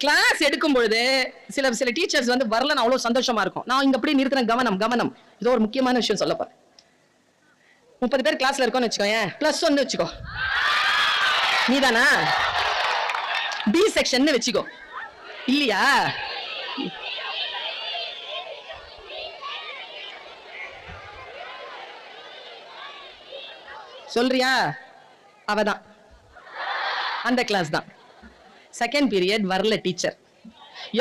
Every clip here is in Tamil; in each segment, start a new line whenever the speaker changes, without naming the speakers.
கிளாஸ் எடுக்கும் பொழுது சில டீச்சர்ஸ் வந்து வரலன்னு அவ்வளவு சந்தோஷமா இருக்கும். நான் இங்க அப்படியே நிறுத்தின கவனம் இதோ ஒரு முக்கியமான விஷயம் சொல்லப்ப 30 பேர் கிளாஸ்ல இருக்கோம்னு வச்சுக்கோ, +1 வச்சுக்கோ, நீதானா பி செக்ஷன் வச்சுக்கோ, இல்லையா? சொல்றியா? அவதான் அந்த கிளாஸ் தான். செகண்ட் பீரியட் வரல டீச்சர்.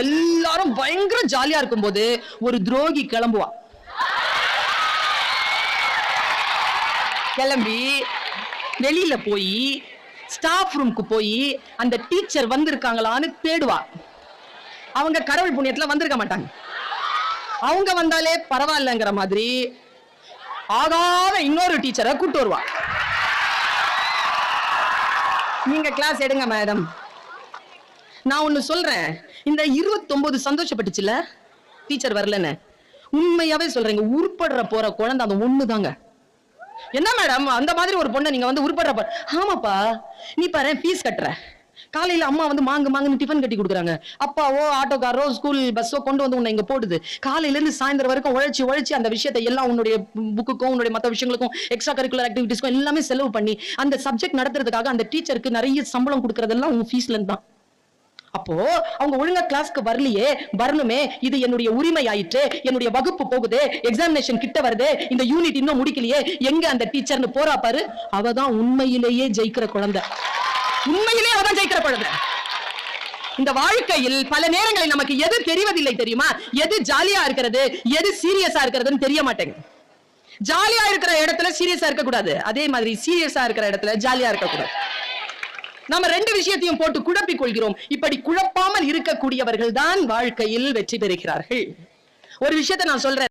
எல்லாரும் பயங்கர ஜாலியா இருக்கும் போது ஒரு துரோகி கிளம்புவா. கிளம்பி வெளியில போய் ஸ்டாஃப் ரூமுக்கு போய் அந்த டீச்சர் வந்திருக்காங்களான்னு தேடுவா. அவங்க கடவுள் புண்ணியத்துல வந்திருக்க மாட்டாங்க. அவங்க வந்தாலே பரவாயில்லங்கிற மாதிரி ஆகாத இன்னொரு டீச்சரை கூட்டு வருவா. நீங்க கிளாஸ் எடுங்க மேடம். நான் ஒண்ணு சொல்றேன், இந்த 29 சந்தோஷப்பட்டுச்சுல டீச்சர் வரலன்னு. உண்மையாவே சொல்றேங்க, உருப்படுற போற குழந்தை அந்த ஒண்ணுதாங்க. என்ன மேடம் அந்த மாதிரி ஒரு பொண்ணை நீங்க வந்து உருப்படுற? ஆமாப்பா, நீ பாரு ஃபீஸ் கட்டுற, காலையில அம்மா வந்து மாங்குன்னு டிஃபன் கட்டி கொடுக்குறாங்க, அப்பாவோ ஆட்டோக்காரோ ஸ்கூல் பஸ்ஸோ கொண்டு வந்து உன்னை இங்க போடுது, காலையில இருந்து சாயந்தரம் வரைக்கும் உழைச்சி அந்த விஷயத்தை எல்லாம் உன்னுடைய புக்குக்கும் உன்னுடைய மற்ற விஷயங்களுக்கும் எக்ஸ்ட்ரா கரிக்குலர் ஆக்டிவிட்டிஸ்க்கும் எல்லாமே செலவு பண்ணி அந்த சப்ஜெக்ட் நடத்துறதுக்காக அந்த டீச்சருக்கு நிறைய சம்பளம் கொடுக்கறதெல்லாம் உன் ஃபீஸ்ல இருந்து தான். அப்போ அவங்க ஒழுங்கா கிளாஸ்க்கு வரலையே, வரணுமே, இது என்னுடைய உரிமை ஆயிற்று, என்னுடைய வகுப்பு போகுது, எக்ஸாமினேஷன் கிட்ட வருது, இந்த யூனிட் இன்னும் முடிக்கலையே, எங்க அந்த டீச்சர்னு போறா பாரு, அவதான் உண்மையிலேயே ஜெயிக்கிற குழந்தை. உண்மையிலே அவதான் ஜெயிக்கிற குழந்தை. இந்த வாழ்க்கையில் பல நேரங்களில் நமக்கு எது தெரிவதில்லை தெரியுமா? எது ஜாலியா இருக்கிறது, எது சீரியஸா இருக்கிறதுன்னு தெரிய மாட்டேங்குது. ஜாலியா இருக்கிற இடத்துல சீரியஸா இருக்க கூடாது, அதே மாதிரி சீரியஸா இருக்கிற இடத்துல ஜாலியா இருக்க கூடாது. நாம ரெண்டு விஷயத்தையும் போட்டு குழப்பிக் கொள்கிறோம். இப்படி குழப்பாமல் இருக்கக்கூடியவர்கள் தான் வாழ்க்கையில் வெற்றி பெறுகிறார்கள். ஒரு விஷயத்தை நான் சொல்றேன்.